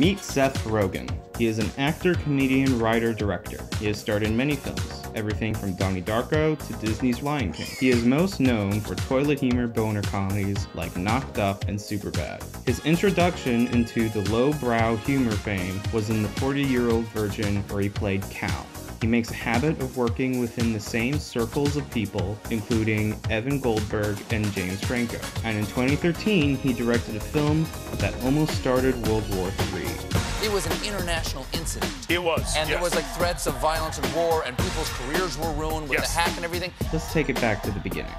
Meet Seth Rogen. He is an actor, comedian, writer, director. He has starred in many films, everything from Donnie Darko to Disney's Lion King. He is most known for toilet humor boner comedies like Knocked Up and Superbad. His introduction into the lowbrow humor fame was in The 40-Year-Old Virgin, where he played Cal. He makes a habit of working within the same circles of people, including Evan Goldberg and James Franco. And in 2013, he directed a film that almost started World War III. It was an international incident. It was, and yes. there was like threats of violence and war, and people's careers were ruined with the hack and everything. Let's take it back to the beginning.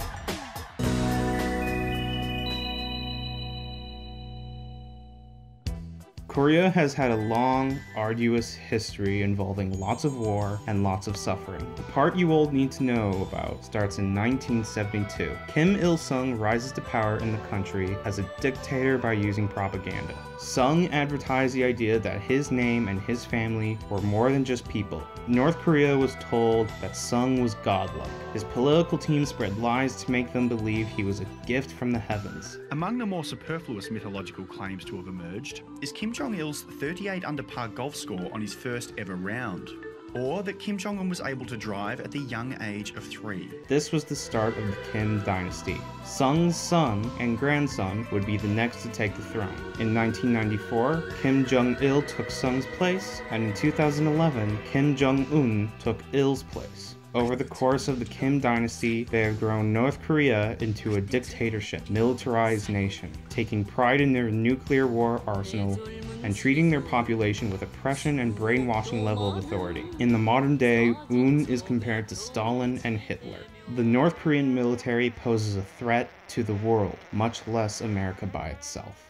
Korea has had a long, arduous history involving lots of war and lots of suffering. The part you all need to know about starts in 1972. Kim Il-sung rises to power in the country as a dictator by using propaganda. Sung advertised the idea that his name and his family were more than just people. North Korea was told that Sung was godlike. His political team spread lies to make them believe he was a gift from the heavens. Among the more superfluous mythological claims to have emerged is Kim Jong-il's 38 under par golf score on his first ever round, or that Kim Jong-un was able to drive at the young age of 3. This was the start of the Kim dynasty. Sung's son and grandson would be the next to take the throne. In 1994, Kim Jong-il took Sung's place, and in 2011, Kim Jong-un took Il's place. Over the course of the Kim dynasty, they have grown North Korea into a dictatorship, militarized nation, taking pride in their nuclear war arsenal and treating their population with oppression and brainwashing level of authority. In the modern day, Un is compared to Stalin and Hitler. The North Korean military poses a threat to the world, much less America by itself.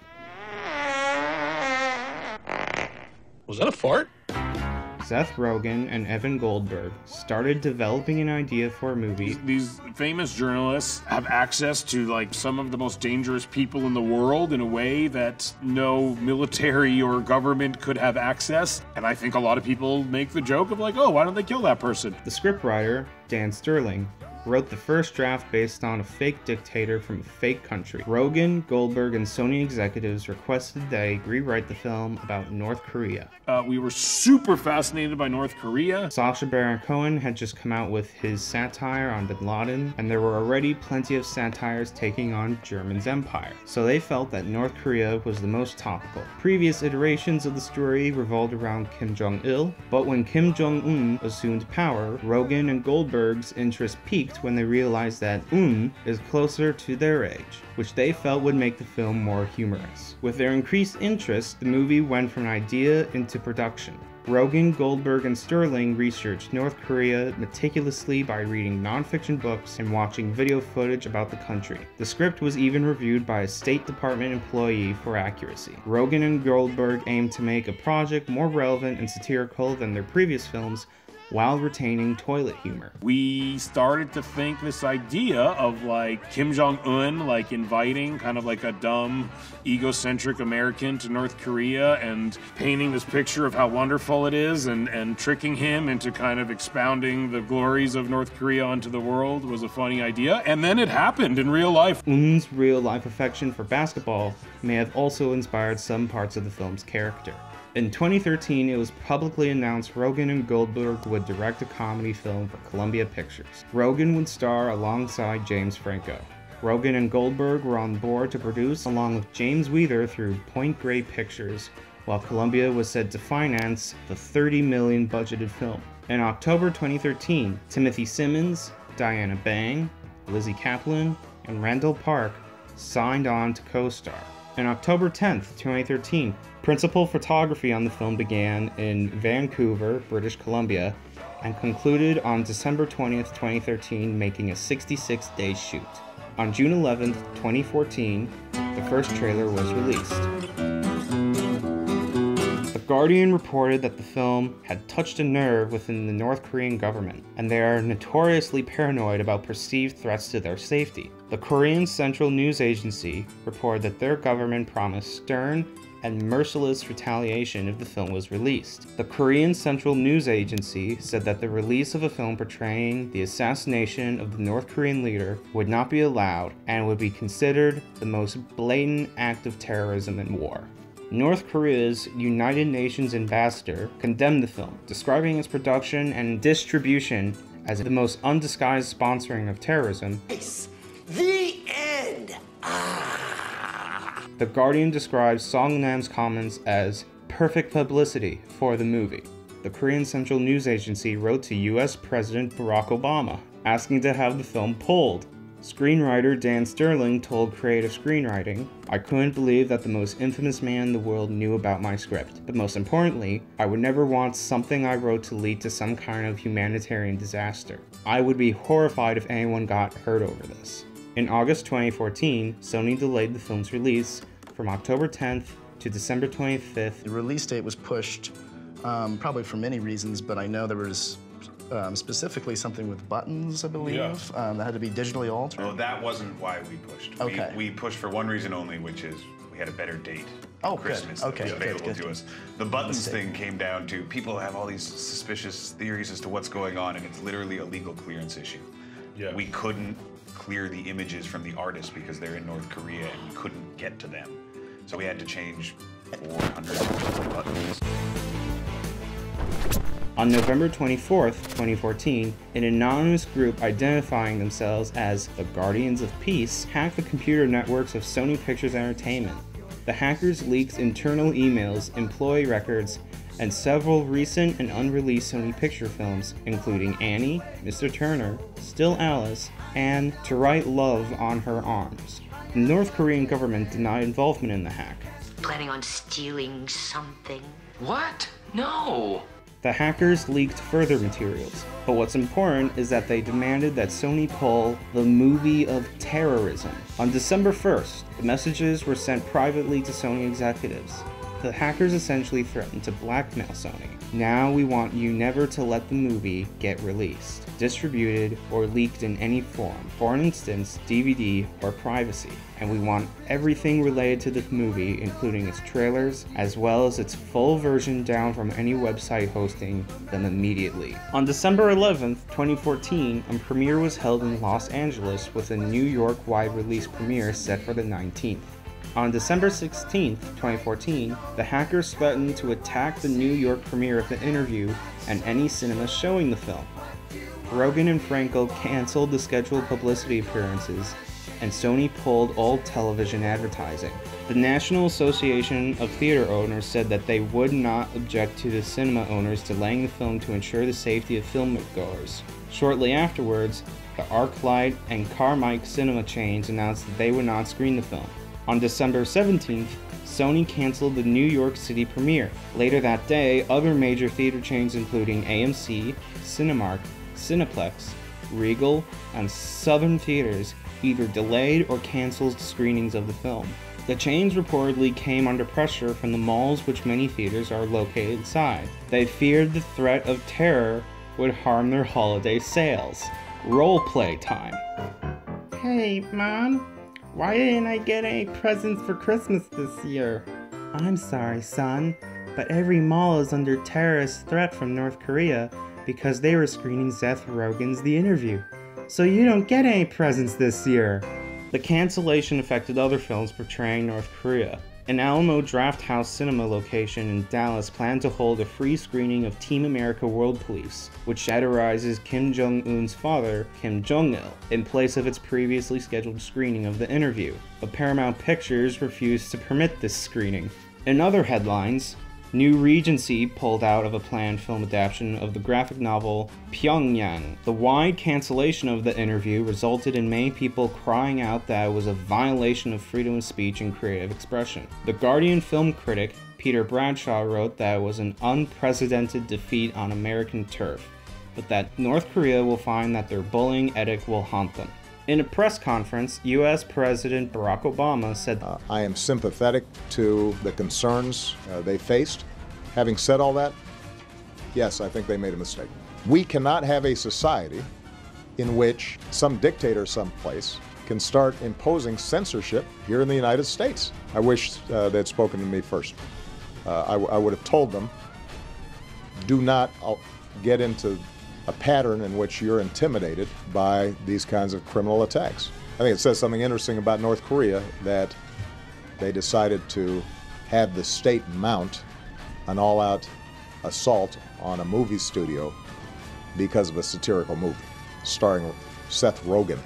Was that a fart? Seth Rogen and Evan Goldberg started developing an idea for a movie. These famous journalists have access to like some of the most dangerous people in the world in a way that no military or government could have access. And I think a lot of people make the joke of like, oh, why don't they kill that person? The scriptwriter, Dan Sterling, wrote the first draft based on a fake dictator from a fake country. Rogen, Goldberg, and Sony executives requested they rewrite the film about North Korea. We were super fascinated by North Korea. Sacha Baron Cohen had just come out with his satire on Bin Laden, and there were already plenty of satires taking on Germany's empire. So they felt that North Korea was the most topical. Previous iterations of the story revolved around Kim Jong-il, but when Kim Jong-un assumed power, Rogen and Goldberg's interest peaked when they realized that Un is closer to their age, which they felt would make the film more humorous. With their increased interest, the movie went from an idea into production. Rogen, Goldberg, and Sterling researched North Korea meticulously by reading non-fiction books and watching video footage about the country. The script was even reviewed by a State Department employee for accuracy. Rogen and Goldberg aimed to make a project more relevant and satirical than their previous films, while retaining toilet humor. We started to think this idea of like Kim Jong-un like inviting kind of like a dumb, egocentric American to North Korea and painting this picture of how wonderful it is and tricking him into kind of expounding the glories of North Korea onto the world was a funny idea. And then it happened in real life. Un's real-life affection for basketball may have also inspired some parts of the film's character. In 2013, it was publicly announced Rogen and Goldberg would direct a comedy film for Columbia Pictures. Rogen would star alongside James Franco. Rogen and Goldberg were on board to produce along with James Weather through Point Grey Pictures, while Columbia was said to finance the $30 million budgeted film. In October 2013, Timothy Simmons, Diana Bang, Lizzie Kaplan, and Randall Park signed on to co-star. On October 10th, 2013, principal photography on the film began in Vancouver, British Columbia, and concluded on December 20th, 2013, making a 66-day shoot. On June 11th, 2014, the first trailer was released. The Guardian reported that the film had touched a nerve within the North Korean government, and they are notoriously paranoid about perceived threats to their safety. The Korean Central News Agency reported that their government promised stern and merciless retaliation if the film was released. The Korean Central News Agency said that the release of a film portraying the assassination of the North Korean leader would not be allowed and would be considered the most blatant act of terrorism in war. North Korea's United Nations ambassador condemned the film, describing its production and distribution as the most undisguised sponsoring of terrorism. The end. The Guardian describes Songnam's comments as perfect publicity for the movie. The Korean Central News Agency wrote to US President Barack Obama, asking to have the film pulled. Screenwriter Dan Sterling told Creative Screenwriting, "I couldn't believe that the most infamous man in the world knew about my script. But most importantly, I would never want something I wrote to lead to some kind of humanitarian disaster. I would be horrified if anyone got hurt over this." In August 2014, Sony delayed the film's release from October 10th to December 25th. The release date was pushed, probably for many reasons, but I know there was specifically something with buttons, I believe, that had to be digitally altered. Oh, that wasn't why we pushed. Okay. We pushed for one reason only, which is we had a better date. Oh, Christmas good. Okay, that was available good. to us. The buttons thing came down to people have all these suspicious theories as to what's going on, and it's literally a legal clearance issue. Yeah. We couldn't clear the images from the artists because they're in North Korea and we couldn't get to them. So we had to change 400 buttons. On November 24th, 2014, an anonymous group identifying themselves as the Guardians of Peace hacked the computer networks of Sony Pictures Entertainment. The hackers leaked internal emails, employee records, and several recent and unreleased Sony Picture films, including Annie, Mr. Turner, Still Alice, and To Write Love on Her Arms. The North Korean government denied involvement in the hack. Planning on stealing something? What? No. The hackers leaked further materials, but what's important is that they demanded that Sony pull the movie of terrorism. On December 1st, the messages were sent privately to Sony executives. The hackers essentially threatened to blackmail Sony. "Now we want you never to let the movie get released, distributed, or leaked in any form, for instance, DVD or privacy. And we want everything related to the movie, including its trailers, as well as its full version down from any website hosting them immediately." On December 11th, 2014, a premiere was held in Los Angeles with a New York-wide release premiere set for the 19th. On December 16th, 2014, the hackers threatened to attack the New York premiere of the interview and any cinema showing the film. Rogen and Franco canceled the scheduled publicity appearances, and Sony pulled all television advertising. The National Association of Theater Owners said that they would not object to the cinema owners delaying the film to ensure the safety of filmgoers. Shortly afterwards, the ArcLight and Carmike cinema chains announced that they would not screen the film. On December 17th, Sony canceled the New York City premiere. Later that day, other major theater chains including AMC, Cinemark, Cineplex, Regal, and Southern Theaters either delayed or canceled screenings of the film. The chains reportedly came under pressure from the malls which many theaters are located inside. They feared the threat of terror would harm their holiday sales. Roleplay time. "Hey, Mom. Why didn't I get any presents for Christmas this year?" "I'm sorry, son, but every mall is under terrorist threat from North Korea because they were screening Seth Rogen's The Interview. So you don't get any presents this year." The cancellation affected other films portraying North Korea. An Alamo Drafthouse Cinema location in Dallas planned to hold a free screening of Team America World Police, which satirizes Kim Jong-un's father, Kim Jong-il, in place of its previously scheduled screening of The Interview. But Paramount Pictures refused to permit this screening. In other headlines, New Regency pulled out of a planned film adaptation of the graphic novel Pyongyang. The wide cancellation of The Interview resulted in many people crying out that it was a violation of freedom of speech and creative expression. The Guardian film critic Peter Bradshaw wrote that it was an unprecedented defeat on American turf, but that North Korea will find that their bullying edict will haunt them. In a press conference, U.S. President Barack Obama said, I am sympathetic to the concerns they faced. Having said all that, yes, I think they made a mistake. We cannot have a society in which some dictator someplace can start imposing censorship here in the United States. I wish they'd spoken to me first. I would have told them, do not get into a pattern in which you're intimidated by these kinds of criminal attacks. I think it says something interesting about North Korea that they decided to had the state mount an all-out assault on a movie studio because of a satirical movie starring Seth Rogen.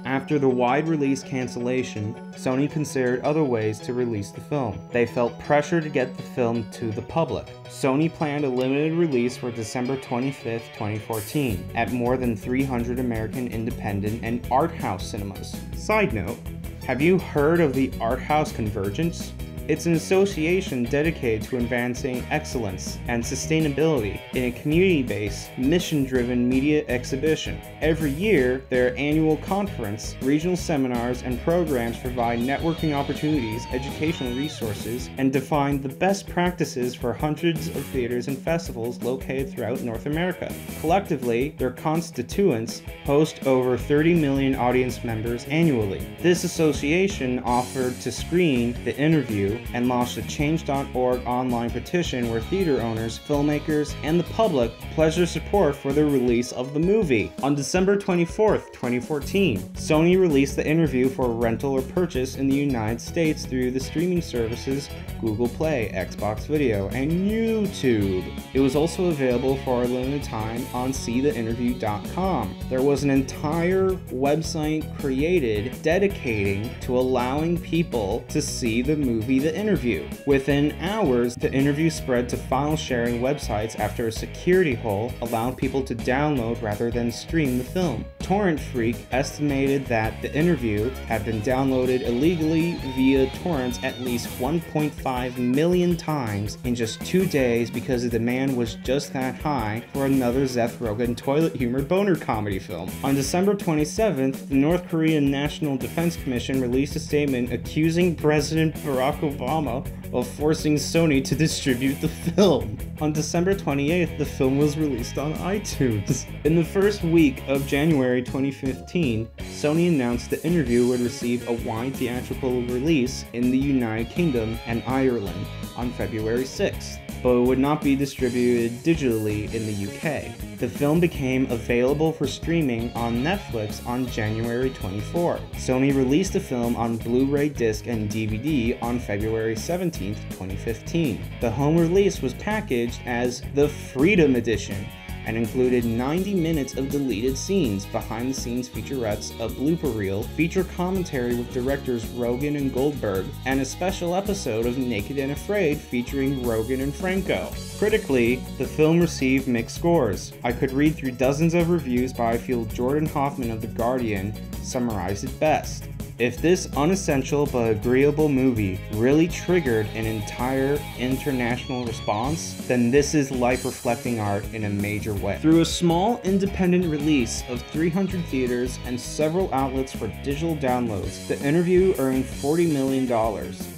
After the wide release cancellation, Sony considered other ways to release the film. They felt pressure to get the film to the public. Sony planned a limited release for December 25th, 2014, at more than 300 American independent and art house cinemas. Side note, have you heard of the Art House Convergence? It's an association dedicated to advancing excellence and sustainability in a community-based, mission-driven media exhibition. Every year, their annual conference, regional seminars, and programs provide networking opportunities, educational resources, and define the best practices for hundreds of theaters and festivals located throughout North America. Collectively, their constituents host over 30 million audience members annually. This association offered to screen The Interview and launched a Change.org online petition where theater owners, filmmakers, and the public pledged their support for the release of the movie. On December 24th, 2014, Sony released The Interview for rental or purchase in the United States through the streaming services Google Play, Xbox Video, and YouTube. It was also available for a limited time on seetheinterview.com. There was an entire website created dedicating to allowing people to see the movie The Interview. Within hours, The Interview spread to file sharing websites after a security hole allowed people to download rather than stream the film. Torrent Freak estimated that The Interview had been downloaded illegally via torrents at least 1.5 million times in just 2 days because the demand was just that high for another Seth Rogen toilet humor boner comedy film. On December 27th, the North Korean National Defense Commission released a statement accusing President Barack Obama of forcing Sony to distribute the film. On December 28th, the film was released on iTunes. In the first week of January 2015, Sony announced The Interview would receive a wide theatrical release in the United Kingdom and Ireland on February 6th, but it would not be distributed digitally in the UK. The film became available for streaming on Netflix on January 24. Sony released the film on Blu-ray disc and DVD on February 17, 2015. The home release was packaged as the Freedom Edition and included 90 minutes of deleted scenes, behind-the-scenes featurettes, a blooper reel, feature commentary with directors Rogen and Goldberg, and a special episode of Naked and Afraid featuring Rogen and Franco. Critically, the film received mixed scores. I could read through dozens of reviews, but I feel Jordan Hoffman of The Guardian summarized it best. If this unessential but agreeable movie really triggered an entire international response, then this is life-reflecting art in a major way. Through a small independent release of 300 theaters and several outlets for digital downloads, The Interview earned $40 million.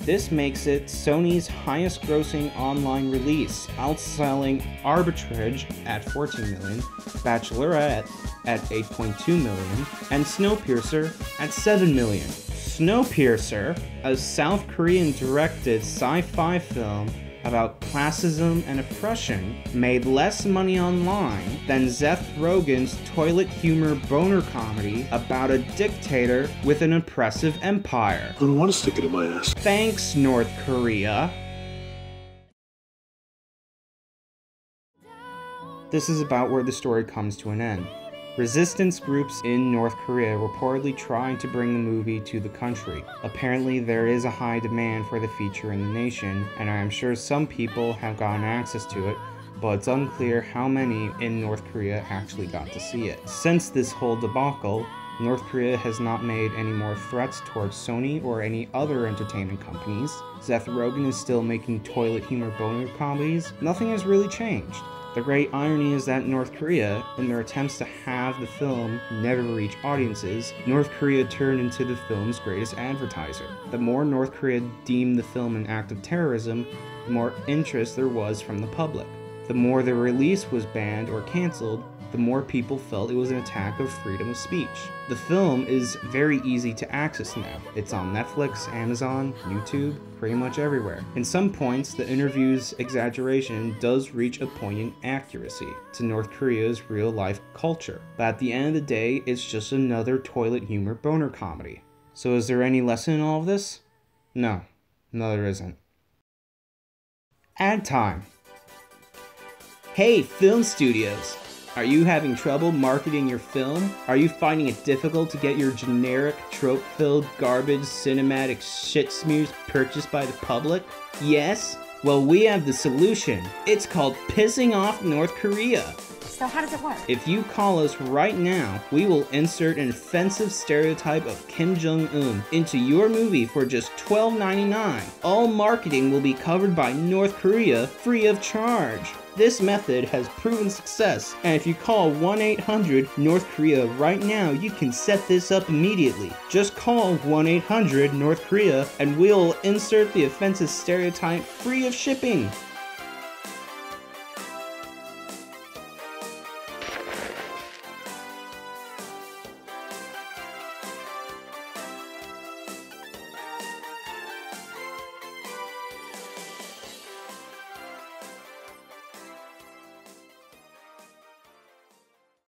This makes it Sony's highest-grossing online release, outselling Arbitrage at $14 million, Bachelorette at $8.2 million, and Snowpiercer at $7 million. Snowpiercer, a South Korean-directed sci-fi film about classism and oppression, made less money online than Seth Rogen's toilet humor boner comedy about a dictator with an oppressive empire. I don't want to stick it in my ass. Thanks, North Korea. This is about where the story comes to an end. Resistance groups in North Korea reportedly trying to bring the movie to the country. Apparently there is a high demand for the feature in the nation, and I am sure some people have gotten access to it, but it's unclear how many in North Korea actually got to see it. Since this whole debacle, North Korea has not made any more threats towards Sony or any other entertainment companies. Seth Rogen is still making toilet humor boner comedies. Nothing has really changed. The great irony is that North Korea, in their attempts to have the film never reach audiences, North Korea turned into the film's greatest advertiser. The more North Korea deemed the film an act of terrorism, the more interest there was from the public. The more the release was banned or canceled, the more people felt it was an attack of freedom of speech. The film is very easy to access now. It's on Netflix, Amazon, YouTube, pretty much everywhere. In some points, The Interview's exaggeration does reach a poignant accuracy to North Korea's real-life culture. But at the end of the day, it's just another toilet humor boner comedy. So is there any lesson in all of this? No. No, there isn't. Ad time. Hey, film studios! Are you having trouble marketing your film? Are you finding it difficult to get your generic, trope-filled, garbage, cinematic shit smears purchased by the public? Yes? Well, we have the solution. It's called pissing off North Korea. So how does it work? If you call us right now, we will insert an offensive stereotype of Kim Jong-un into your movie for just $12.99. All marketing will be covered by North Korea free of charge. This method has proven success, and if you call 1-800-NORTH KOREA right now, you can set this up immediately. Just call 1-800-NORTH KOREA and we'll insert the offensive stereotype free of shipping.